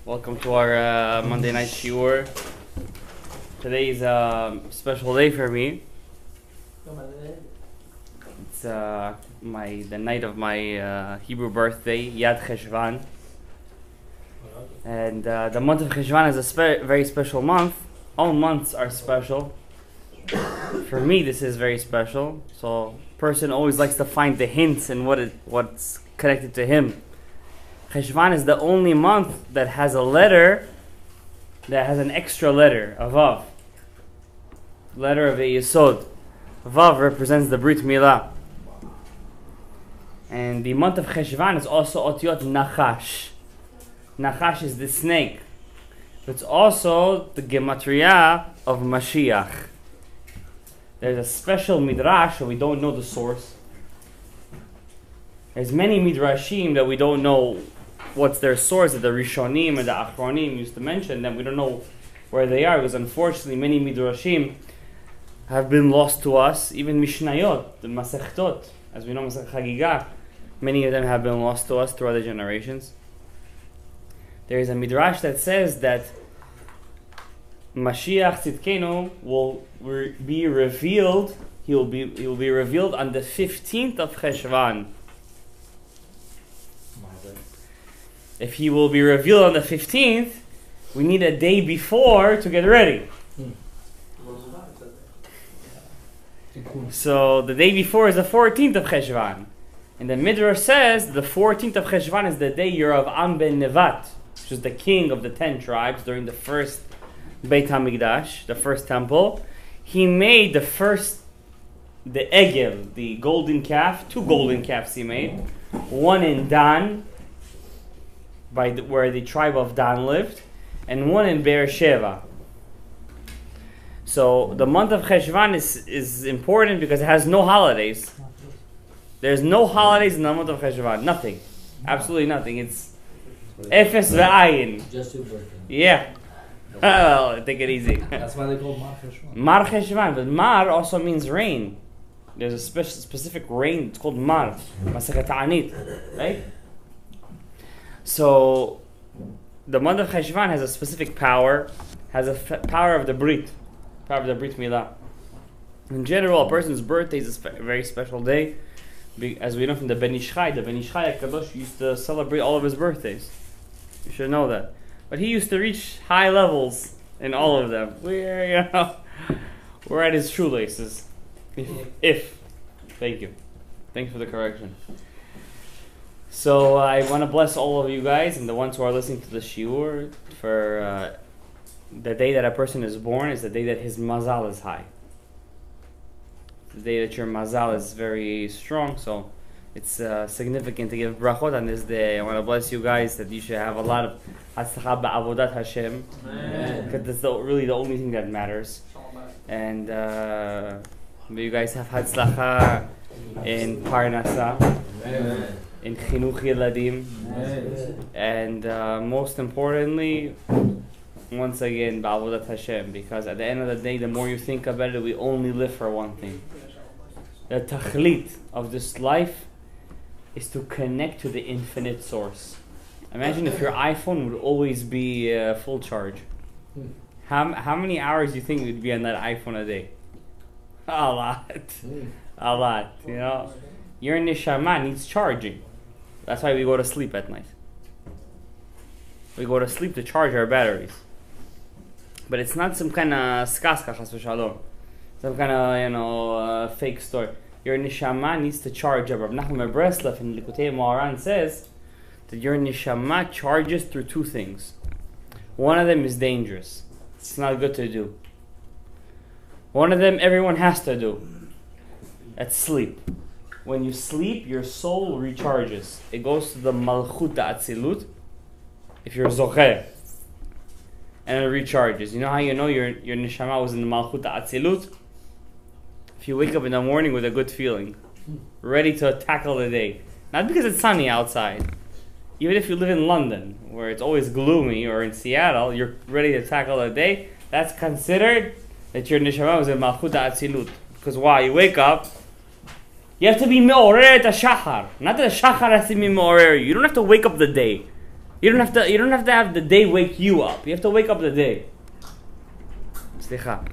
Welcome to our Monday night shiur. Today is a special day for me. It's the night of my Hebrew birthday, Yad Cheshvan. And the month of Cheshvan is a very special month. All months are special. For me, this is very special. So, person always likes to find the hints in what's connected to him. Cheshvan is the only month that has a letter that has an extra letter, a Vav. Letter of a Yesod. Vav represents the Brit Milah. And the month of Cheshvan is also Otiyot Nachash. Nachash is the snake. It's also the Gematria of Mashiach. There's a special midrash, so we don't know the source. There's many midrashim that we don't know what's their source, that the Rishonim and the Achronim used to mention them. We don't know where they are, because unfortunately many midrashim have been lost to us. Even Mishnayot, the Masechtot, as we know, Masech Hagigah, many of them have been lost to us throughout the generations. There is a midrash that says that Mashiach Tzidkenu will be revealed. He will be revealed on the 15th of Cheshvan. If he will be revealed on the 15th, we need a day before to get ready. So the day before is the 14th of Cheshvan. And the Midrash says the 14th of Cheshvan is the day Yerav Am ben Nevat, which is the king of the 10 tribes during the first Beit HaMikdash, the first temple. He made the Egel, the golden calf, 2 golden calves he made. One in Dan, where the tribe of Dan lived, and one in Beersheba. So the month of Cheshvan is important because it has no holidays. There's no holidays in the month of Cheshvan. Nothing. Absolutely nothing. It's Efes Ve'ayin. Just your birthday. Yeah. Well, take it easy. That's why they call Mar Cheshvan. Mar Cheshvan. But Mar also means rain. There's a specific rain. It's called Mar. Masechet Ta'anit. Right? So, the month of Cheshvan has a specific power. Has a power of the Brit. Power of the Brit Milah. In general, a person's birthday is a very special day. As we know from the Ben Ish Chai HaKadosh used to celebrate all of his birthdays. You should know that. But he used to reach high levels in all of them. We're at his shoelaces. If. Thank you. Thanks for the correction. So I want to bless all of you guys and the ones who are listening to the shiur for the day that a person is born is the day that his mazal is high. The day that your mazal is very strong, so it's significant to give brachot on this day. I want to bless you guys that you should have a lot of hatzlacha ba'avodat Hashem, because that's really the only thing that matters. And may you guys have hatzlacha in parnasa, in chinuch yeladim, and most importantly, once again, ba'avodat Hashem, because at the end of the day, the more you think about it, we only live for one thing. The tachlit of this life is to connect to the infinite source. Imagine if your iPhone would always be full charge. How many hours do you think would be on that iPhone a day? A lot. A lot, you know. Your neshama needs charging. That's why we go to sleep at night. We go to sleep to charge our batteries. But it's not some kind of skaska, chas v'shalom. Some kind of, fake story. Your neshama needs to charge up. Rav Nachman Breslev in Likutei Moharan says that your neshama charges through 2 things. One of them is dangerous. It's not good to do. One of them everyone has to do. That's sleep. When you sleep, your soul recharges. It goes to the Malchut Atzilut. If you're Zocher. And it recharges. You know how you know your neshama was in the Malchut Atzilut? If you wake up in the morning with a good feeling, ready to tackle the day. Not because it's sunny outside. Even if you live in London, where it's always gloomy, or in Seattle, you're ready to tackle the day. That's considered that your neshama was in Malchut Atzilut. Because why? You wake up, you have to be me'orer at shachar. Not that the shachar has to be me'orer you. You don't have to wake up the day. You You don't have to have the day wake you up. You have to wake up the day. Slicha.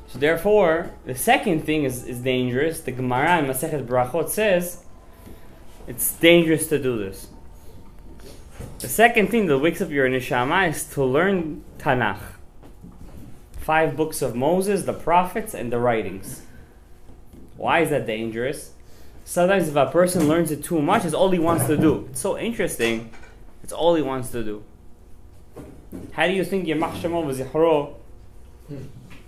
So therefore, the second thing is dangerous. The Gemara in Masechet Brachot says it's dangerous to do this. The second thing that wakes up your neshama is to learn Tanakh. 5 books of Moses, the prophets, and the writings. Why is that dangerous? Sometimes if a person learns it too much, it's all he wants to do. It's so interesting. It's all he wants to do. How do you think Yemach Shemo v'Zichro,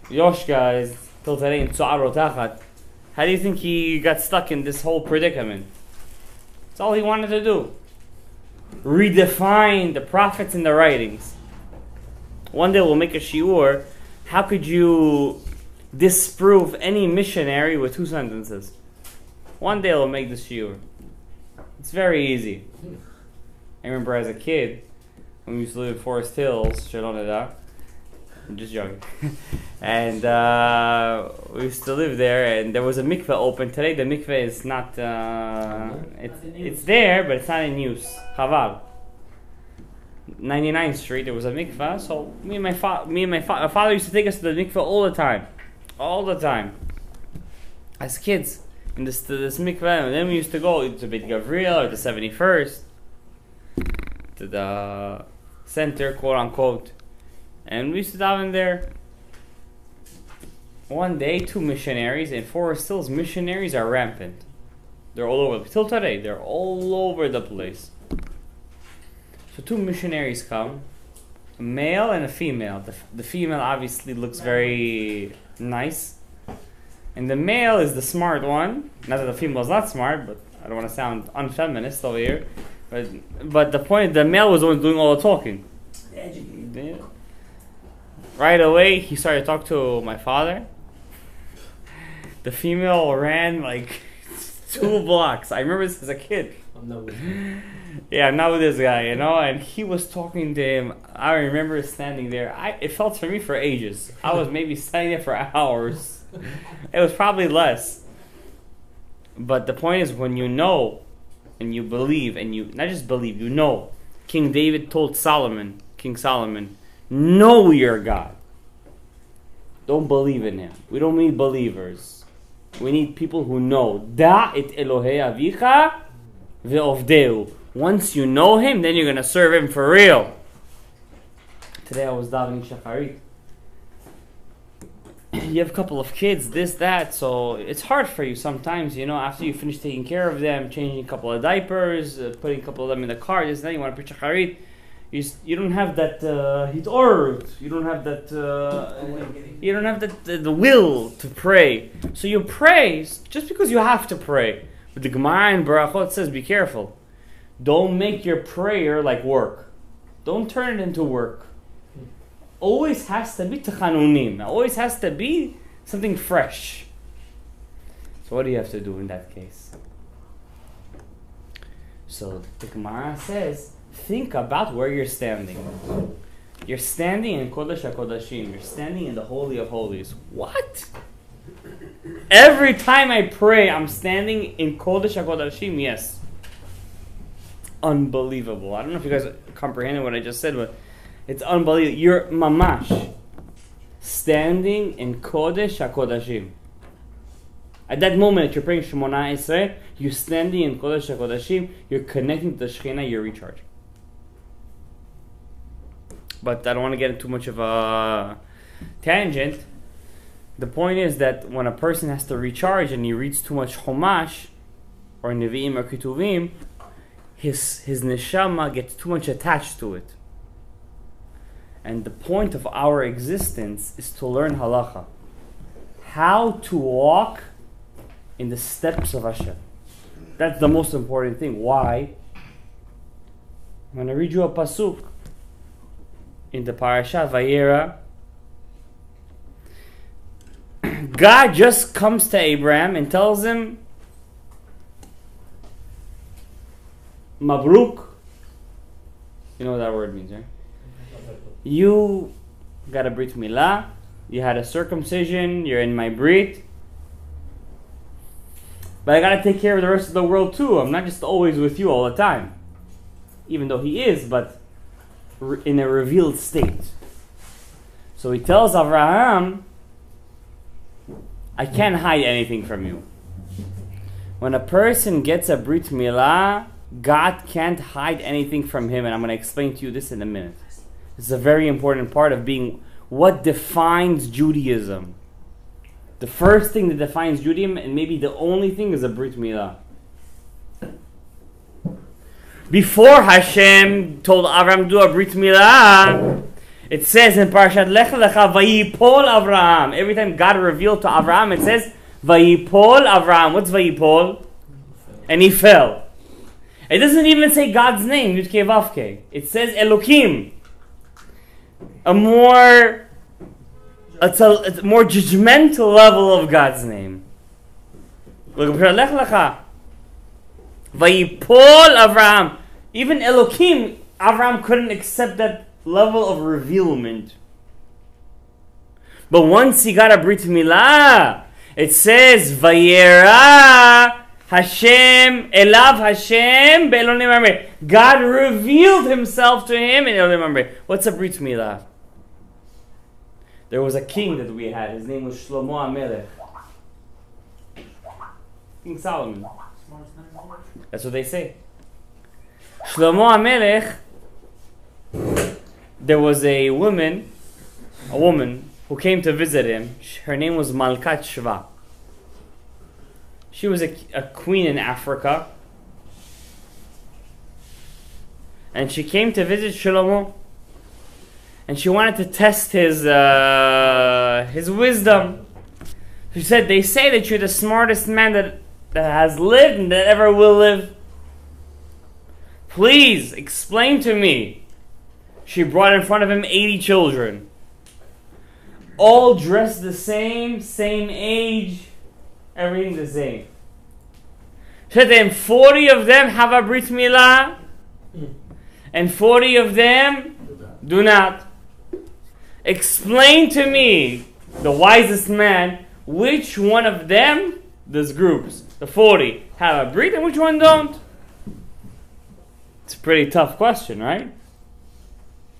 Yoshka is till today in Tzu'ar Tachat? How do you think he got stuck in this whole predicament? It's all he wanted to do. Redefine the prophets and the writings. One day we'll make a shiur. How could you disprove any missionary with 2 sentences? One day we'll make this shiur. It's very easy. I remember as a kid, when we used to live in Forest Hills, Shalom, I'm just joking. And we used to live there, and there was a mikveh open. Today the mikveh is not, it's there, but it's not in use. Chaval. 99th Street, there was a mikveh, so me and my father used to take us to the mikveh all the time. All the time. As kids, to this mikveh, and then we used to go to Beit Gavriel or the 71st, to the center, quote unquote. And we used to dive in there. One day, 2 missionaries, in Forest Hills, missionaries are rampant. They're all over, till today, they're all over the place. So 2 missionaries come, a male and a female. The female obviously looks very nice. And the male is the smart one. Not that the female is not smart, but I don't want to sound unfeminist over here. But the point, the male was the one doing all the talking. Yeah. Right away, he started to talk to my father. The female ran like 2 blocks. I remember this as a kid. I'm not with him. Yeah, I'm not with this guy, you know. And he was talking to him. I remember standing there. It felt for me for ages. I was maybe standing there for hours. It was probably less. But the point is, when you know and you believe, and you not just believe, you know. King David told King Solomon, know your God. Don't believe in him. We don't need believers. We need people who know. Da et Elohei avicha ve'ovdeu. Once you know him, then you're going to serve him for real. Today I was davening shacharit. You have a couple of kids, this, that, so it's hard for you sometimes, you know, after you finish taking care of them, changing a couple of diapers, putting a couple of them in the car, this, then you want to preach shacharit. You don't have that hitorut. You don't have that. You don't have the will to pray. So you pray just because you have to pray. But the Gemara in Barachot says, be careful. Don't make your prayer like work. Don't turn it into work. Always has to be techanunim. Always has to be something fresh. So what do you have to do in that case? So the Gemara says, think about where you're standing. You're standing in Kodesh HaKodashim. You're standing in the Holy of Holies. What? Every time I pray, I'm standing in Kodesh HaKodashim. Yes. Unbelievable. I don't know if you guys comprehended what I just said, but it's unbelievable. You're mamash standing in Kodesh HaKodashim. At that moment, you're praying Shemona Esrei, you're standing in Kodesh HaKodashim, you're connecting to the Shekhinah, you're recharging. But I don't want to get into too much of a tangent. The point is that when a person has to recharge and he reads too much Chumash, or Nevi'im or Ketuvim, his neshama gets too much attached to it. And the point of our existence is to learn halacha. How to walk in the steps of Hashem. That's the most important thing. Why? I'm going to read you a pasuk in the parasha Vayera. God just comes to Abraham and tells him, Mabruk. You know what that word means, right? You got a brit milah, you had a circumcision, you're in my brit. But I got to take care of the rest of the world too. I'm not just always with you all the time. even though he is, but in a revealed state. So he tells Avraham, I can't hide anything from you. When a person gets a Brit Milah, God can't hide anything from him, and I'm going to explain to you this in a minute. This is a very important part of being what defines Judaism. The first thing that defines Judaism, and maybe the only thing, is a Brit Milah. Before Hashem told Avraham to do a Brit Milah, it says in Parashat Lech Lecha, Vayipol Avraham. Every time God revealed to Avraham, it says, Vayipol Avraham. What's Vayipol? And he fell. It doesn't even say God's name, Yud-Kei Vav-Kei. It says Elokim. It's a more judgmental level of God's name. Look at Lech Lecha. Vayipol Avraham. Even Elokim, Avraham couldn't accept that level of revealment. But once he got a Brit Milah, it says Vayera Hashem Elav Hashem Be'elonim Mamre. God revealed himself to him in Elonim Mamre. What's a Brit Milah? There was a king that we had. His name was Shlomo HaMelech. King Solomon. That's what they say. Shlomo HaMelech, there was a woman who came to visit him. Her name was Malkat Shva. She was a queen in Africa. And she came to visit Shlomo. And she wanted to test his wisdom. She said, they say that you're the smartest man that has lived and that ever will live. Please explain to me. She brought in front of him 80 children. All dressed the same age, everything the same. She said to him, 40 of them have a Brit Milah, and 40 of them do not. Explain to me, the wisest man, which one of them, these groups, the 40, have a Brit and which one don't? It's a pretty tough question, right?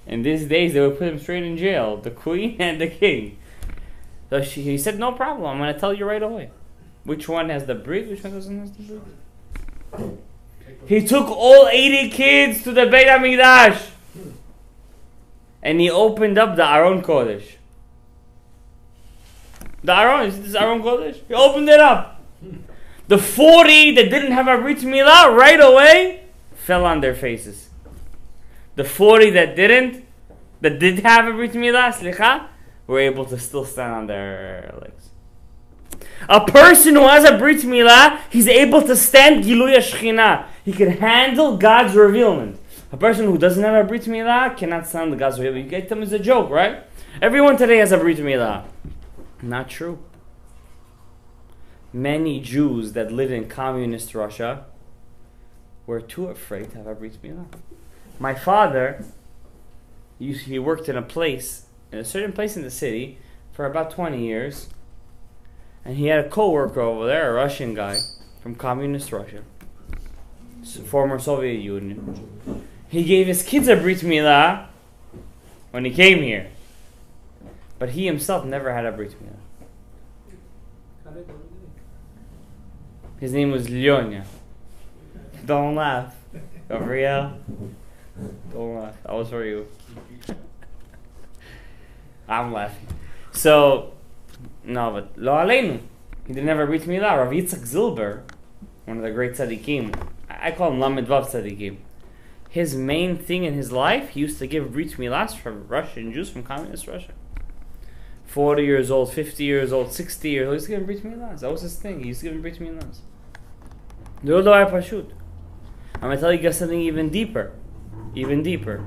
In these days, they would put him straight in jail, the queen and the king. So he said, no problem, I'm going to tell you right away. Which one has the Brit, which one doesn't have the Brit? He took all 80 kids to the Beit HaMikdash. And he opened up the Aron Kodesh. The Aron, is this Aron Kodesh? He opened it up. The 40 that didn't have a Brit Milah right away fell on their faces. The 40 that did have a Brit Milah, were able to still stand on their legs. A person who has a Brit Milah, he's able to stand Gilui HaShekhinah. He can handle God's revealment. A person who doesn't have a Brit Milah cannot stand the God's revealment. You get them as a joke, right? Everyone today has a Brit Milah. Not true. Many Jews that lived in communist Russia were too afraid to have a Brit Milah. My father, he worked in a certain place in the city for about 20 years. And he had a co-worker over there, a Russian guy from communist Russia, former Soviet Union. He gave his kids a Brit Milah when he came here. But he himself never had a Brit Milah. His name was Lyonya. Don't laugh. Gabriel. Don't laugh. That was for you. I'm laughing. So, no, but Lo Aleinu. He didn't have a Brit Milah. Rav Yitzchak Zilber, one of the great tzaddikim, I call him Lamed Vav tzaddikim. His main thing in his life, he used to give Brit Milahs for Russian Jews from communist Russia. 40 years old, 50 years old, 60 years old, he used to give Brit Milahs. That was his thing. He used to give Brit Milahs. I'm going to tell you guys something even deeper. Even deeper.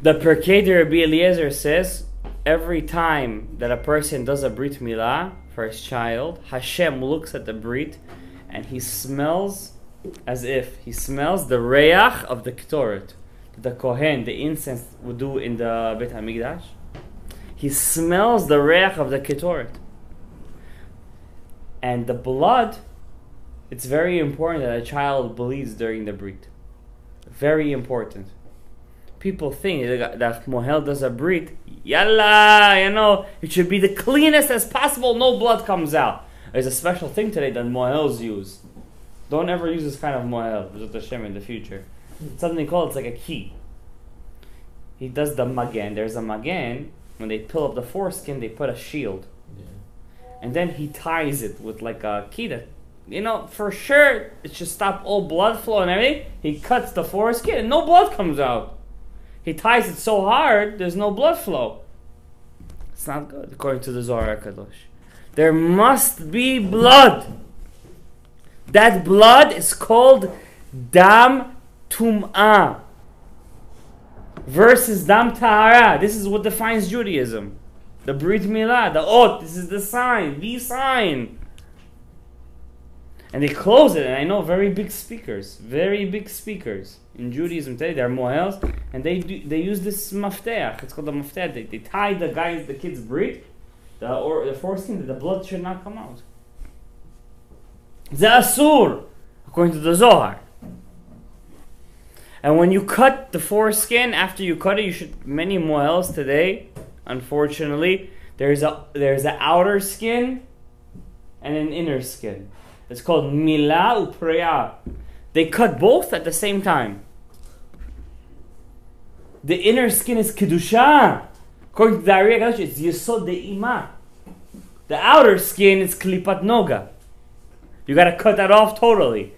The Perkei de Rabbi Eliezer says, every time that a person does a Brit Milah for his child, Hashem looks at the Brit and he smells the reach of the Ketoret, the Kohen, the incense would do in the Beit HaMikdash. He smells the reach of the Ketoret. And the blood, it's very important that a child bleeds during the Brit. Very important. People think that Mohel does a brit, yalla, it should be the cleanest as possible, no blood comes out. There's a special thing today that Mohels use. Don't ever use this kind of Mohel, B'ezrat Hashem, in the future. It's something called, it's like a key. He does the magen. There's a magen, when they pull up the foreskin, they put a shield. Yeah. And then he ties it with like a key that, for sure, it should stop all blood flow and everything. He cuts the foreskin and no blood comes out. He ties it so hard, there's no blood flow. It's not good, according to the Zohar HaKadosh. There must be blood. That blood is called Dam Tum'ah versus Dam Tahara. This is what defines Judaism. The Brit Milah, the Ot, this is the sign, the sign. And they close it, and I know very big speakers in Judaism today. They're mohels, and they use this mafteach. It's called the mafteach. They tie the kid's brit, the foreskin, that the blood should not come out. Ze asur, according to the Zohar. And when you cut the foreskin, after you cut it, many mohels today, unfortunately, there's an outer skin and an inner skin. It's called Milah Upreya. They cut both at the same time. The inner skin is Kedusha. According to the Ari HaKadosh, it's Yesod De'imah. The outer skin is Klipat Noga. You gotta cut that off totally.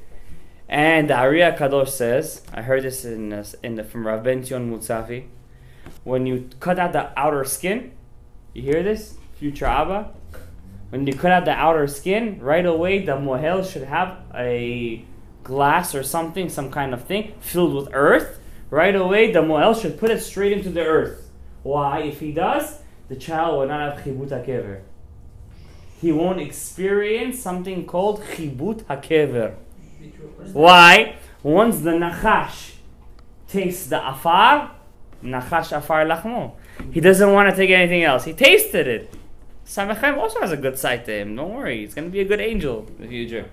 And the Ari HaKadosh says, I heard this from Rav Ben-Tion Mutzafi, when you cut out the outer skin, you hear this? Future Abba? When you cut out the outer skin, right away the mohel should have a glass or something, some kind of thing, filled with earth. Right away the mohel should put it straight into the earth. Why? If he does, the child will not have chibut hakever. He won't experience something called chibut hakever. Why? Once the nachash tastes the afar, nachash afar lachmo. He doesn't want to take anything else. He tasted it. Samechem also has a good side to him. Don't worry, he's going to be a good angel in the future.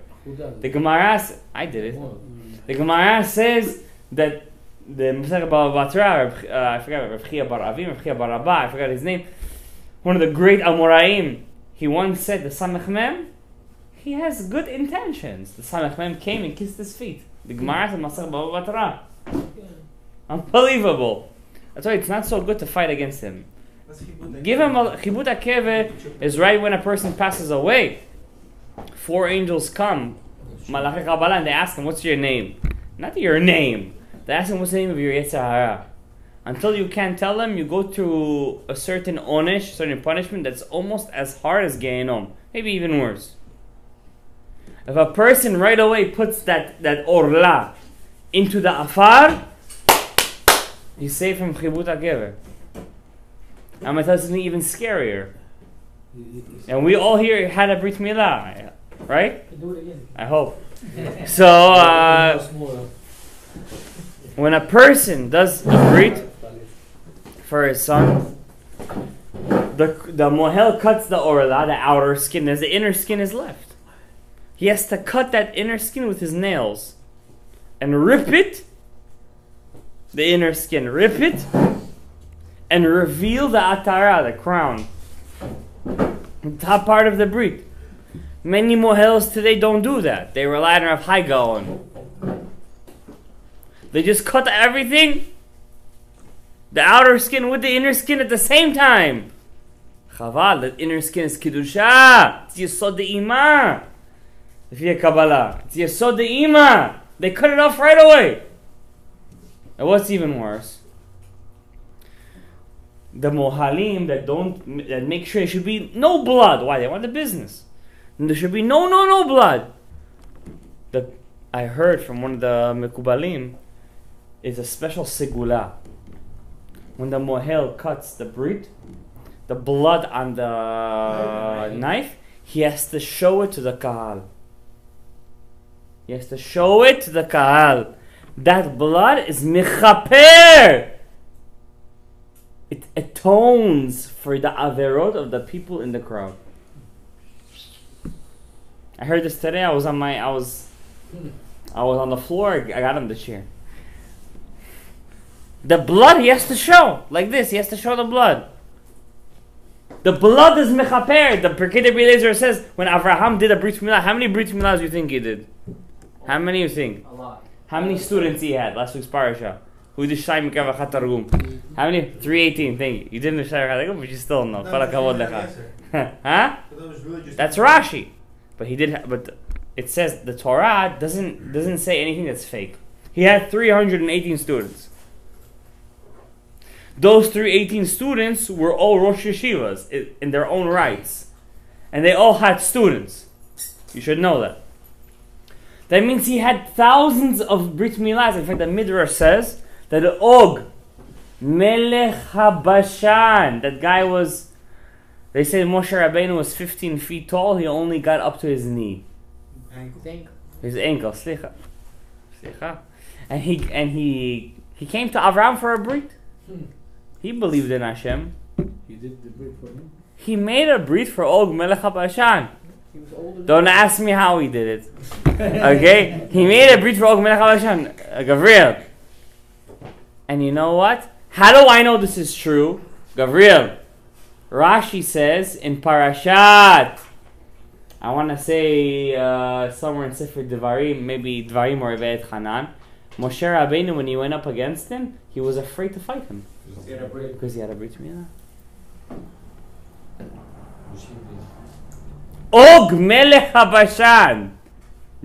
The Gemara, I did it. The Gemara says that the Masech Baba Batra, I forgot, Rav Chia Bar Avim, Rav Chia Bar Abba, I forgot his name, one of the great Amoraim, he once said the Samechem, he has good intentions. The Samechem came and kissed his feet. The Gemara said Masech Baba Batra. Unbelievable. That's why it's not so good to fight against him. Give him a chibut hakeve is right when a person passes away. 4 angels come, Malachei Kabbalah, and they ask him, "What's your name?" Not your name. They ask him, "What's the name of your Yetzer Hara?" Until you can't tell them, you go through a certain onish, certain punishment that's almost as hard as Gehenom, maybe even worse. If a person right away puts that orla into the afar, he's safe from chibut hakeve. I'm going to tell you something even scarier. And we all here had a Brit Milah, right? Do it again. I hope. So, when a person does a Brit for his son, the mohel cuts the orla, the outer skin, as the inner skin is left. He has to cut that inner skin with his nails and rip it, the inner skin, rip it, and reveal the atara, the crown, the top part of the brit. Many mohels today don't do that. They rely on Rav Hai Gaon. They just cut everything, the outer skin with the inner skin at the same time. Chaval, the inner skin is Kedusha. It's Yesod De'imah. If you have Kabbalah, it's Yesod De'imah. They cut it off right away. And what's even worse? The mohalim that make sure there should be no blood. Why? They want the business. And there should be no blood. I heard from one of the mekubalim is a special segula. When the mohel cuts the brit, the blood on the knife, he has to show it to the kahal. He has to show it to the kahal. That blood is mechaper. It atones for the averot of the people in the crowd. I heard this today. I was on the floor. I got on the chair. The blood he has to show. Like this, he has to show the blood. The blood is mechaper. The Pirkei Eliezer says, when Avraham did a Brit Milah, how many Brit Milahs do you think he did? How many you think? A lot. How many students he had last week's parasha? Who did Shai Mikra V'Chat Targum? How many? 318, thank you. You didn't do Shai V'Chat Targum, but you still know. Kol hakavod lecha. Huh? That's Rashi. But he did. But it says the Torah doesn't say anything that's fake. He had 318 students. Those 318 students were all Rosh Yeshivas in their own rights. And they all had students. You should know that. That means he had thousands of Brit Milahs. In fact, the Midrash says that Og, Melech HaBashan, that guy was, they say Moshe Rabbeinu was 15 feet tall. He only got up to his knee. His ankle, slicha. And he came to Avram for a Brit. He believed in Hashem. He did the Brit for him. He made a Brit for Og Melech HaBashan. He was older. Don't ask me how he did it. Okay? He made a Brit for Og Melech HaBashan. Gabriel. And you know what? How do I know this is true? Gabriel. Rashi says in Parashat, I want to say somewhere in Sefer Devarim, maybe Dvarim or Eved Hanan, Moshe Rabbeinu, when he went up against him, he was afraid to fight him. Because he had a Brit Milah. Og Melech HaBashan,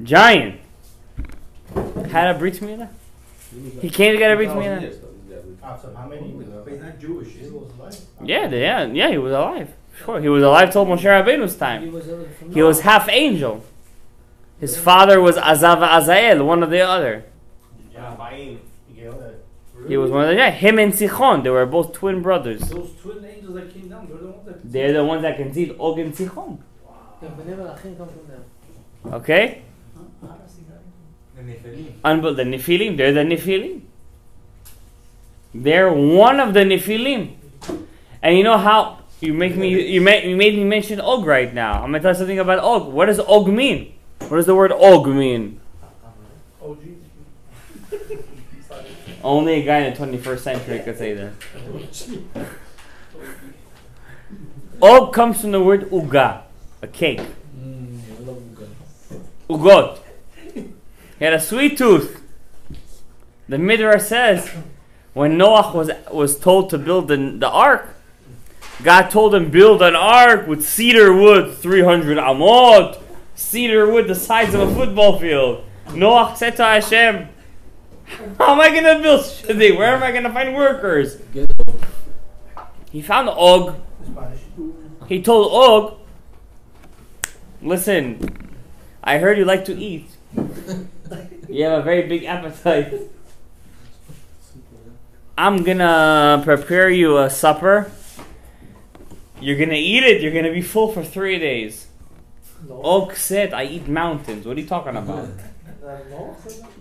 giant, had a Brit Milah. He came to get a Brit Milah. How many? But he's not Jewish. He was alive. Yeah, he was alive. Sure, he was alive till Moshe Rabbeinu's time. He was half angel. His father was Azav Azael, one or the other. He was one of the him and Sichon. They were both twin brothers. Those twin angels that came down, they're the ones that conceived Og and Sichon. Okay? The Nephilim, they're the Nephilim. They're one of the Nephilim. And you know how you made me mention Og right now. I'm gonna tell you something about Og. What does Og mean? What does the word Og mean? Only a guy in the 21st century could say that. Og comes from the word Uga, a cake. Ugot. He had a sweet tooth. The Midrash says, when Noah was told to build the ark, God told him, build an ark with cedar wood, 300 amot, cedar wood the size of a football field. Noah said to Hashem, how am I going to build such a thing? Where am I going to find workers? He found Og. He told Og, listen, I heard you like to eat. You have a very big appetite. I'm going to prepare you a supper. You're going to eat it. You're going to be full for 3 days. Og said, I eat mountains. What are you talking about?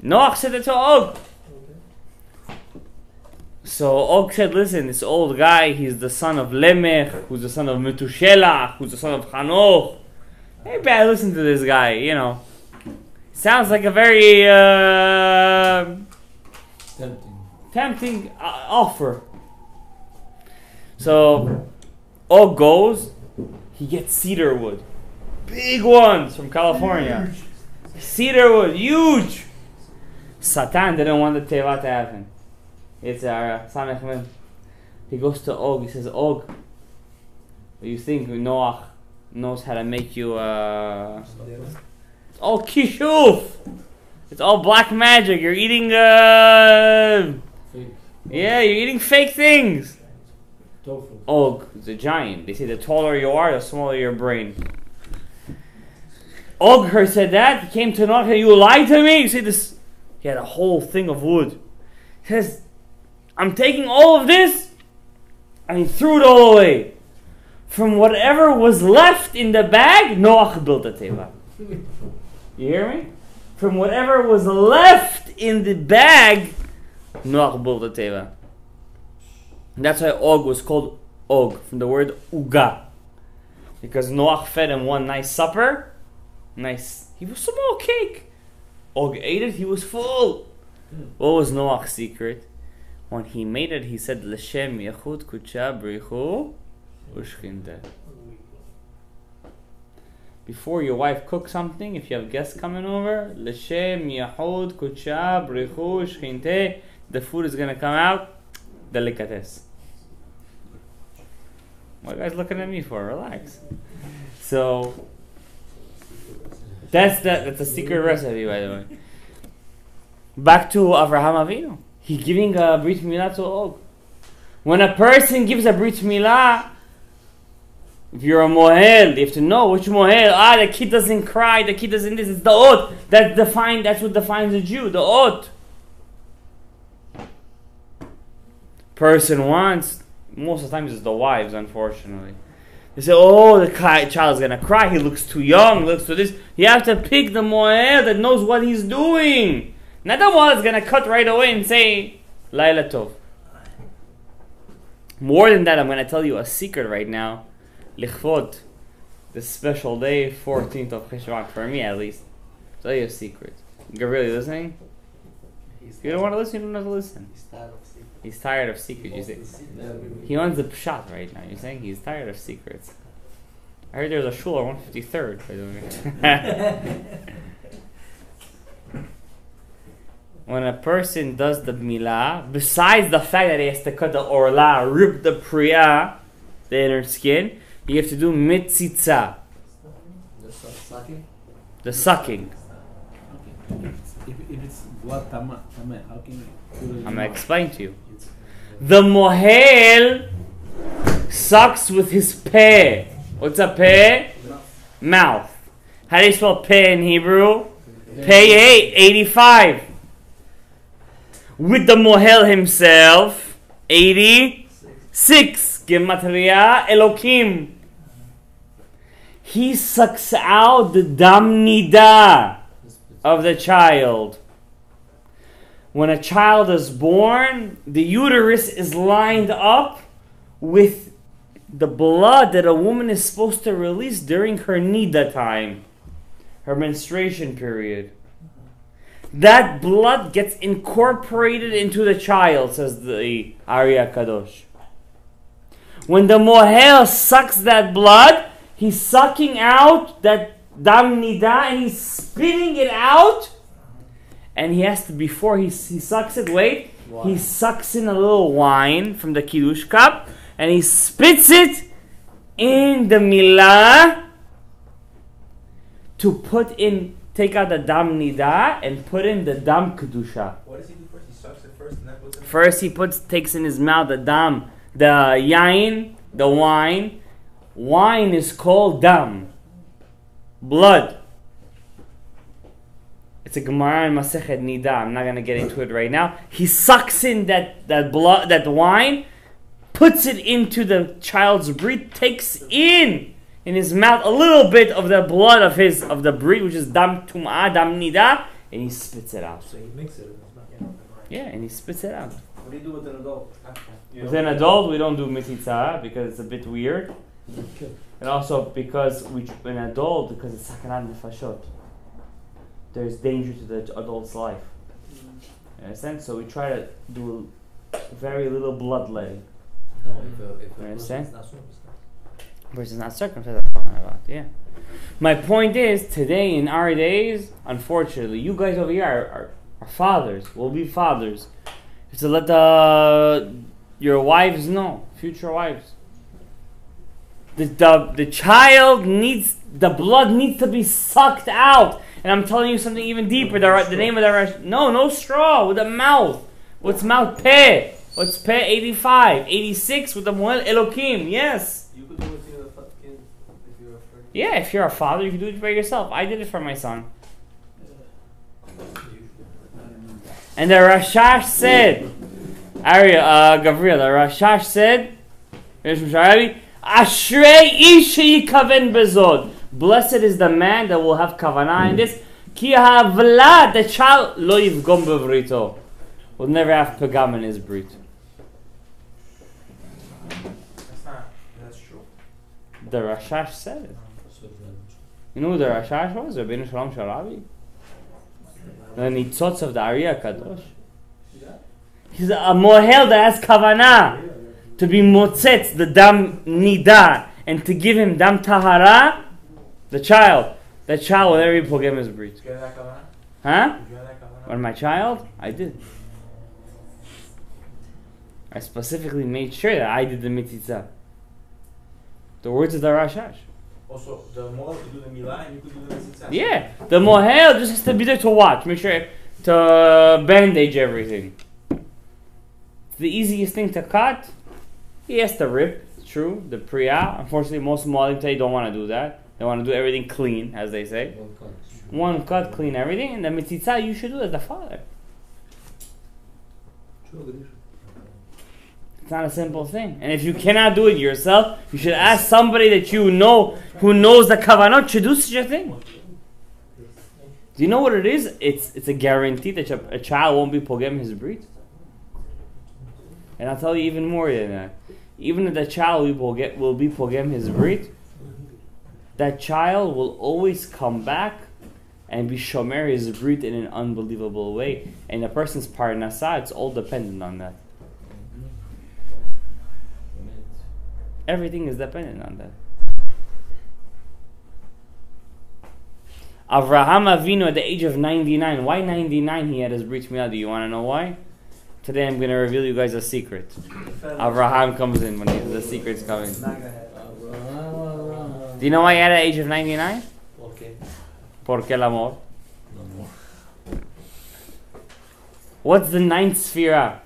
Noach said it to Og. So Og said, listen, this old guy, he's the son of Lemech, who's the son of Metushelach, who's the son of Hanoch. Maybe I listen to this guy, you know. Sounds like a very tempting offer. So Og goes, he gets cedar wood. Big ones from California. Cedar wood, huge. Satan didn't want the teva to happen. It's Samech Mem. He goes to Og. He says, Og, you think Noach knows how to make you it's all kishuf. It's all black magic. You're eating you're eating fake things. Tofu. Og is a giant. They say the taller you are, the smaller your brain. Og said that. He came to Noach. You lied to me. You see this? He had a whole thing of wood. He says, I'm taking all of this, and he threw it all away. From whatever was left in the bag, Noach built a teva. You hear me? From whatever was left in the bag, Noach built a teva. And that's why Og was called Og, from the word Uga. Because Noach fed him one nice supper. Nice. He was small cake. Og ate it, he was full. What was Noach's secret? When he made it, he said, L'shem yachud kucha brichu ushchinte. Before your wife cooks something, if you have guests coming over, L'shem yachud kucha brichu ushchinte, the food is going to come out delicatesse. What are you guys looking at me for? Relax. So, that's a secret recipe, by the way. Back to Avraham Avinu. He's giving a Brit Milah to Og. When a person gives a Brit Milah, if you're a Mohel, you have to know which Mohel. The kid doesn't cry, the kid doesn't this. It's the Ot. That's what defines a Jew, the Ot. Person wants, most of the times it's the wives, unfortunately. They say, the child is going to cry, he looks too young, looks too this. You have to pick the Mohel that knows what he's doing. Not the one that's going to cut right away and say, Laila Tov. More than that, I'm going to tell you a secret right now. Lichvot, this special day, 14th of Cheshvan, for me at least. I'll tell you a secret. You're really listening? If you don't want to listen, you don't have to listen. He's tired of secrets, you say. He wants the pshat right now. You're saying he's tired of secrets. I heard there's a shul on 153rd, by the way. When a person does the milah, besides the fact that he has to cut the orla, rip the priya, the inner skin, you have to do mitzitza. The sucking. If it's blood tama, how can you? I'm going to explain to you. The mohel sucks with his peh. What's a peh? Mouth. How do you spell peh in Hebrew? Peh 85. With the mohel himself, 86. Gematria Elokim. He sucks out the dam nida of the child. When a child is born, the uterus is lined up with the blood that a woman is supposed to release during her nida time, her menstruation period. That blood gets incorporated into the child, says the Arya Kadosh. When the mohel sucks that blood, he's sucking out that dam nida and he's spitting it out. And he has to, before he sucks it, he sucks in a little wine from the kiddush cup and he spits it in the milah to take out the dam nida and put in the dam kedusha. What does he do first? He sucks it first and then puts it in? First he takes in his mouth the dam, the yain, the wine. Wine is called dam, blood. It's a Gemara in Masechet Nida. I'm not going to get into it right now. He sucks in that blood, that wine, puts it into the child's brit, takes in his mouth a little bit of the blood of the brit, which is dam tum'ah, dam nida, and he spits it out. So he mixes it. Yeah, and he spits it out. What do you do with an adult? With an adult, we don't do mitzitza because it's a bit weird, and also because an adult, because it's sakanat nefashot. There's danger to the adult's life. You understand? So we try to do very little bloodletting. No, if You understand? It's not circumcised. Versus not circumcised, I'm talking about. Yeah. My point is, today in our days, unfortunately, you guys over here are fathers. Will be fathers. You have to let your wives know, future wives. The child needs, the blood needs to be sucked out. And I'm telling you something even deeper. The name of the no straw, with a mouth. What's mouth? Peh. What's peh? 85. 86 with the mohel Elokim. Yes. You could do it to your kid if you're afraid. Yeah, if you're a father, you can do it for yourself. I did it for my son. And the Rashash said, Gabriel, the Rashash said, Ashrei ish yikaven bezod. Blessed is the man that will have kavanah in this. Ki ha'avlad, the child, lo yivgom bevrito, will never have pagam in his brit. That's true. The Rashash said it. You know who the Rashash was? Rav Shalom Gadaev. The Nitzotz of the Arya Kadosh. He's a mohel that has kavanah to be motzetz, the dam nida, and to give him dam tahara, the child. That child will never be pogem his brit. Huh? When my child? I did. I specifically made sure that I did the mitzvah. The words of the Rashash. Also, the mohel could do the milah and you could do the mitzvah. Yeah, the mohel just has to be there to watch. Make sure to bandage everything. The easiest thing to cut, he has to rip. It's true. The priya. Unfortunately, most mohalim today don't want to do that. They want to do everything clean, as they say. One cut, clean everything, and the mitzvah you should do as the father. It's not a simple thing. And if you cannot do it yourself, you should ask somebody that you know who knows the kavanot to do such a thing. Do you know what it is? It's a guarantee that a child won't be pogem his brit. And I'll tell you even more than that. Even if the child will be pogem his brit, that child will always come back and be shomer his brit in an unbelievable way. And a person's parnasah, it's all dependent on that. Everything is dependent on that. Avraham Avinu at the age of 99. Why 99 he had his brit milah? Do you want to know why? Today I'm going to reveal you guys a secret. Avraham comes in when the secret's coming. Do you know why he had at the age of 99? Porque el amor. What's the ninth sphere?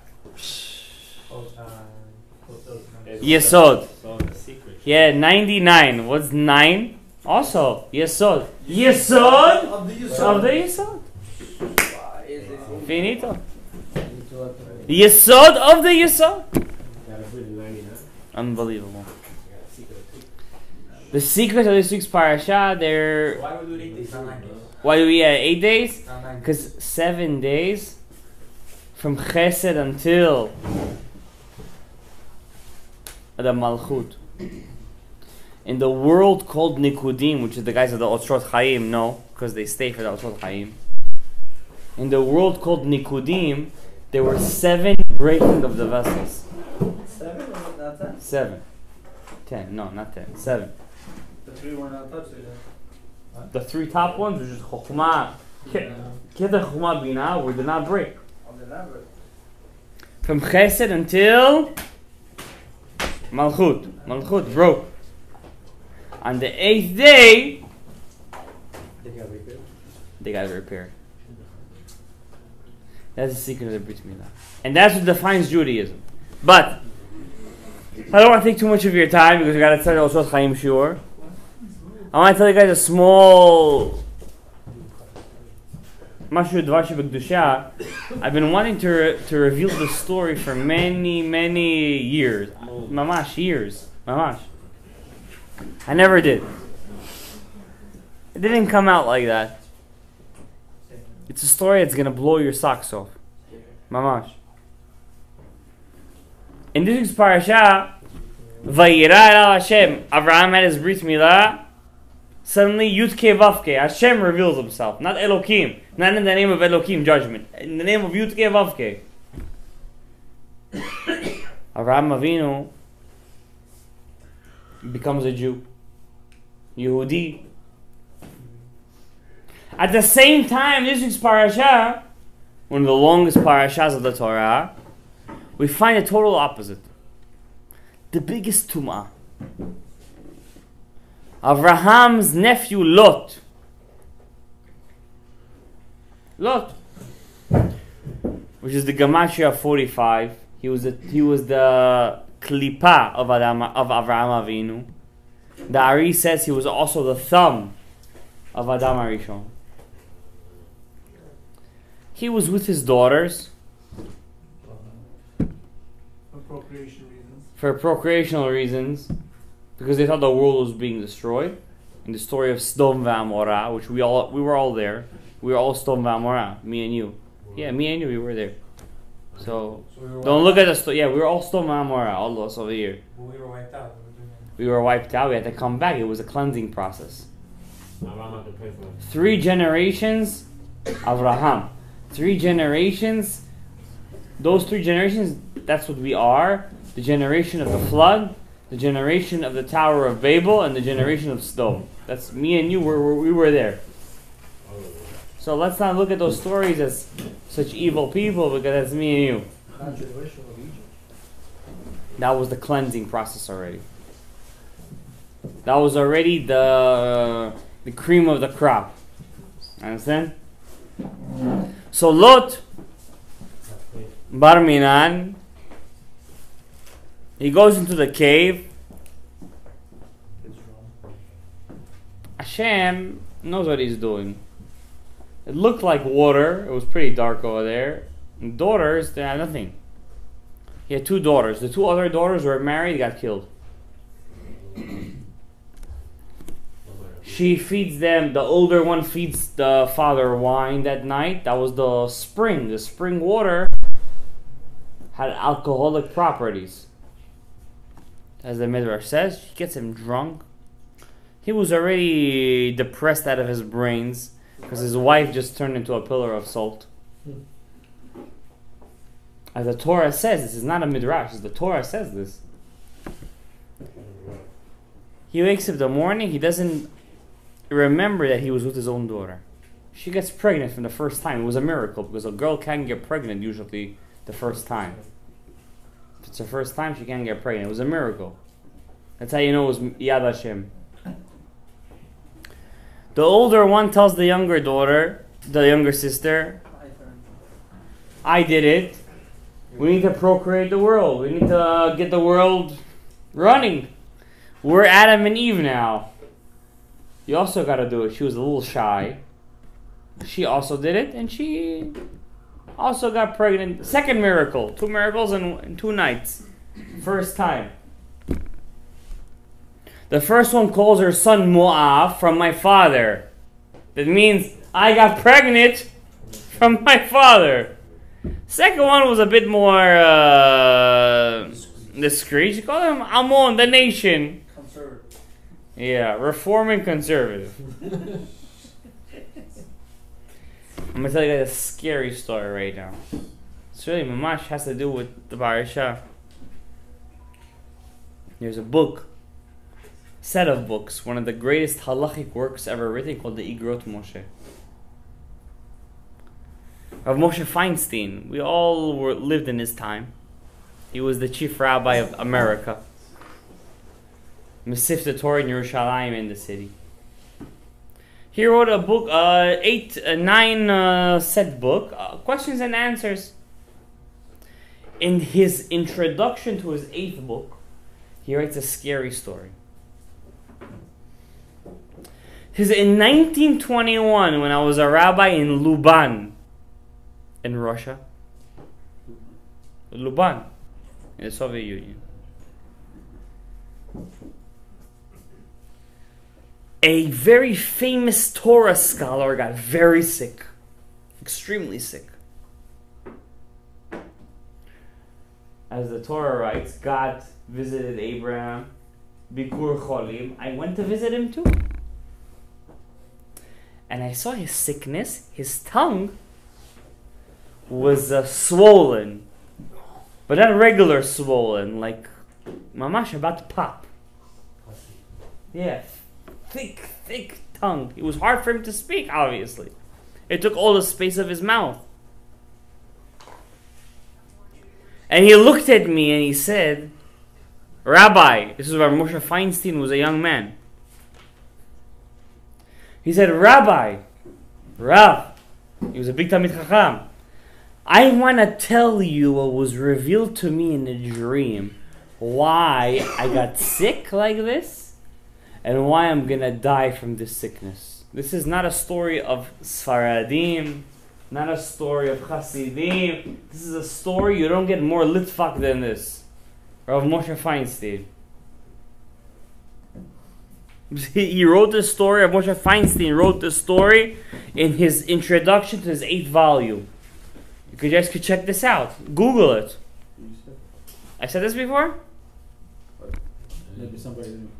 Yesod. He had 99. What's 9? Also, Yesod. Yesod of the Yesod. Finito. Yesod of the Yesod. Unbelievable. The secret of this week's parasha, Why do we do 8 days, not 9 days? Why do we 8 days? Not 9 days. Because 7 days from Chesed until the Malchut. In the world called Nikudim, which is the guys of the Otrot Chaim, no, because they stay for the Otrot Chaim. In the world called Nikudim, there were 7 breaking of the vessels. 7 or not 10? 7. 10, no, not 10. 7. The 3 were not touched. The 3 top ones, which is Chokhmah, Kedar Chokhmah Bina, were did not break. From Chesed until Malchut. Malchut broke. On the 8th day, they got repaired. That's the secret of the Brit Milah. And that's what defines Judaism. But I don't want to take too much of your time because we got to start also Chaim Shiur. I want to tell you guys a small Mashu Dvashi B'Kedusha. I've been wanting to reveal the story for many years. Mamash, years. Mamash. I never did. It didn't come out like that. It's a story that's going to blow your socks off. Mamash. In this week's parasha, Vayira el Hashem, Avraham had his brit milah. Suddenly, Yudke Vavke, Hashem reveals himself. Not Elohim. Not in the name of Elohim judgment. In the name of Yudke Vavke. Avraham Avinu becomes a Jew. Yehudi. At the same time, this week's parasha, one of the longest parashas of the Torah, we find a total opposite. The biggest tum'ah. Avraham's nephew Lot. Lot, which is the gematria of 45. He was the klipa of Avraham Avinu. The Ari says he was also the thumb of Adam Arishon. He was with his daughters for procreational reasons, because they thought the world was being destroyed. In the story of Sodom V'Amorah, which we were all there. We were all Sodom V'Amorah, me and you. Yeah, me and you, we were there. So don't look at the story. Yeah, we were all Sodom V'Amorah, all of us over here. But we were wiped out. We were wiped out. We had to come back. It was a cleansing process. 3 generations, Avraham. 3 generations Those 3 generations, that's what we are. The generation of the flood, the generation of the Tower of Babel, and the generation of stone. That's me and you, we were there. So let's not look at those stories as such evil people, because that's me and you. That was the cleansing process already. That was already the cream of the crop. Understand? So Lot, Bar Minan, he goes into the cave. Hashem knows what he's doing. It looked like water. It was pretty dark over there. And daughters, they had nothing. He had 2 daughters. The 2 other daughters were married, got killed. She feeds them. The older one feeds the father wine that night. That was the spring. The spring water had alcoholic properties. As the Midrash says, she gets him drunk. He was already depressed out of his brains because his wife just turned into a pillar of salt. As the Torah says, this is not a Midrash, the Torah says this. He wakes up in the morning, he doesn't remember that he was with his own daughter. She gets pregnant from the first time. It was a miracle because a girl can't get pregnant usually the first time. If it's the first time, she can't get pregnant. It was a miracle. That's how you know it was Yad Hashem. The older one tells the younger daughter, the younger sister, I did it. We need to procreate the world. We need to get the world running. We're Adam and Eve now. You also got to do it. She was a little shy. She also did it, and she also got pregnant. Second miracle. 2 miracles in 2 nights. First time. The first one calls her son Moab from my father. That means I got pregnant from my father. Second one was a bit more discreet. She called him Ammon, the nation. Conservative. Yeah, reforming conservative. I'm going to tell you guys a scary story right now. It's really mamash, has to do with the parasha. There's a book, set of books, one of the greatest halachic works ever written, called the Igrot Moshe. Rav Moshe Feinstein, we all lived in his time. He was the chief rabbi of America. Mesif the Torah in Yerushalayim in the city. He wrote a book, 9 set book, questions and answers. In his introduction to his 8th book, he writes a scary story. He says, in 1921, when I was a rabbi in Luban, in Russia, Luban, in the Soviet Union, a very famous Torah scholar got very sick, extremely sick. As the Torah writes, God visited Abraham, Bikur Cholim. I went to visit him too. And I saw his sickness. His tongue was swollen. But not regular swollen, like mamash about to pop. Yeah, thick tongue. It was hard for him to speak, obviously. It took all the space of his mouth. And he looked at me and he said, Rabbi, this is where Moshe Feinstein was a young man. He said, Rabbi, Rav, he was a big Talmid Chacham, I want to tell you what was revealed to me in a dream. Why I got sick like this, and why I'm going to die from this sickness. This is not a story of Sfaradim, not a story of Hasidim. This is a story, you don't get more litfak than this. Rav Moshe Feinstein. He wrote this story, Rav Moshe Feinstein wrote this story in his introduction to his 8th volume. You guys could check this out. Google it. I said this before? Maybe somebody didn't.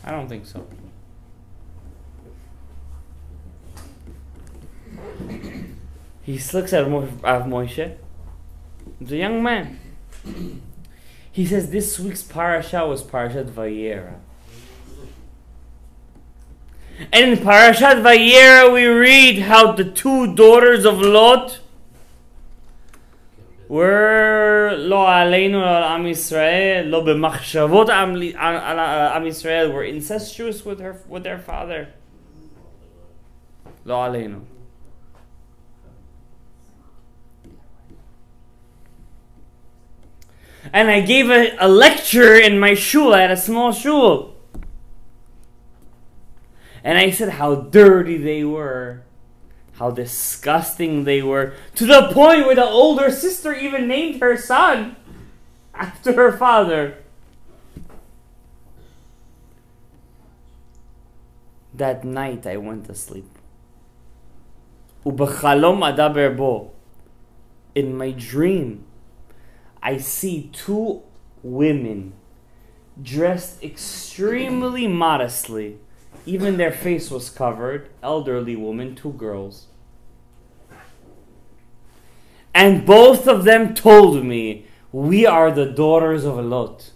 I don't think so. He looks at Moshe. He's a young man. He says this week's parasha was Parashat Vayera. And in Parashat Vayera we read how the two daughters of Lot were lo aleinu al Am Yisrael, lo b'machshavot Am Yisrael, were incestuous with their father. Lo aleinu. And I gave a lecture in my shul. I had a small shul. And I said how dirty they were. How disgusting they were. To the point where the older sister even named her son after her father. That night I went to sleep. Ubechalom adaber bo. In my dream, I see two women dressed extremely modestly. Even their face was covered. Elderly women, two girls. And both of them told me, we are the daughters of Lot.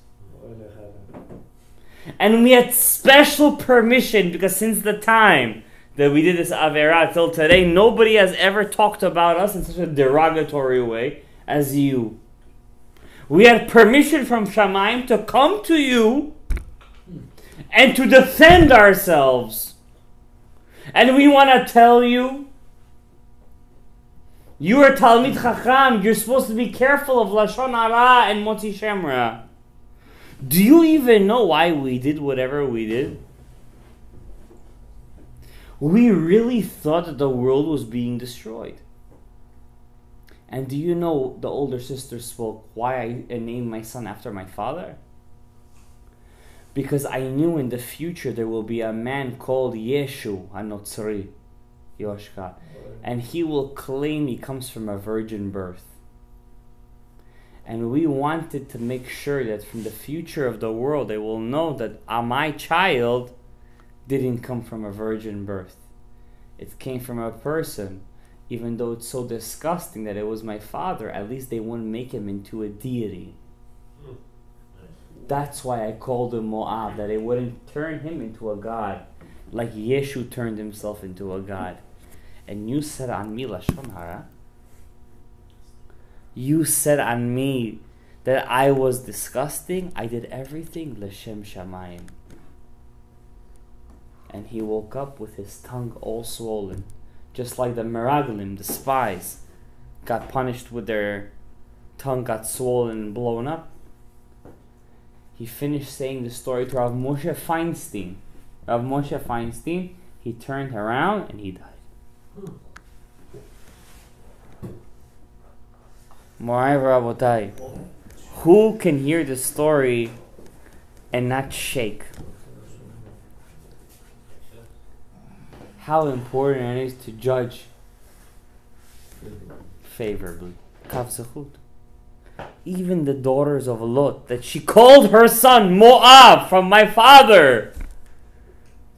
And we had special permission because since the time that we did this Avera till today, nobody has ever talked about us in such a derogatory way as you. We had permission from Shamayim to come to you and to defend ourselves. And we want to tell you, you are Talmid Chacham, you're supposed to be careful of Lashon Hara and Motzi Shemra. Do you even know why we did whatever we did? We really thought that the world was being destroyed. And do you know the older sister spoke why I named my son after my father? Because I knew in the future there will be a man called Yeshu HaNotzri, Yoshka, and he will claim he comes from a virgin birth. And we wanted to make sure that from the future of the world they will know that my child didn't come from a virgin birth. It came from a person. Even though it's so disgusting that it was my father, at least they wouldn't make him into a deity. That's why I called him Moab, that they wouldn't turn him into a god, like Yeshu turned himself into a god. And you said on me, Lashon Hara, you said on me that I was disgusting. I did everything L'Shem Shamayim. And he woke up with his tongue all swollen. Just like the Meraglim, the spies, got punished with their tongue got swollen and blown up. He finished saying the story to Rav Moshe Feinstein. Rav Moshe Feinstein, he turned around and he died. Morai Rabotai, who can hear the story and not shake? How important it is to judge favorably. Kav Zechut. Even the daughters of Lot, that she called her son Moab from my father.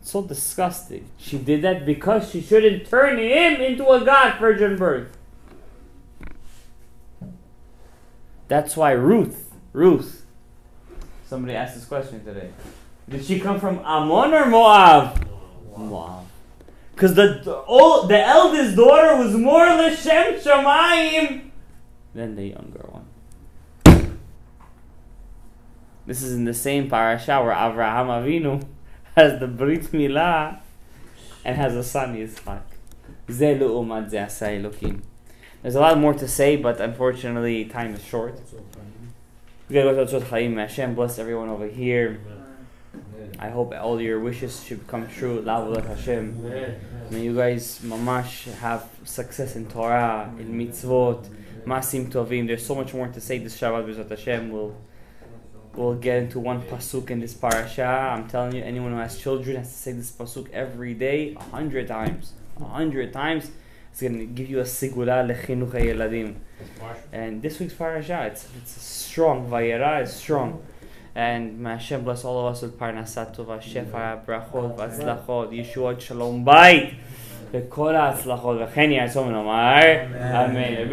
It's so disgusting. She did that because she shouldn't turn him into a god, virgin birth. That's why Ruth, somebody asked this question today. Did she come from Ammon or Moab? Moab. Because the eldest daughter was more L'Shem Shamayim than the younger one. This is in the same parasha where Avraham Avinu has the Brit Milah and has a son Yitzchak. Ze lu'umad ze asa Elokim. There's a lot more to say, but unfortunately time is short. We gotta go to Tzot Chaim. Hashem bless everyone over here. I hope all your wishes should come true. La'avodat Hashem. May you guys mamash have success in Torah, in mitzvot, masim tovim. There's so much more to say this Shabbat B'ezrat Hashem. We'll get into one pasuk in this parasha. I'm telling you, anyone who has children has to say this pasuk every day 100 times. 100 times. It's going to give you a sigula lechinuch hayeladim. And this week's parasha, it's strong. Vayera is strong. And may Hashem bless all of us with parnasat tova, shefa, brachot, v'atzlachot, Yeshuot, shalom, bayit. בכל ההצלחות, וכן יעשו ונאמר, אמן.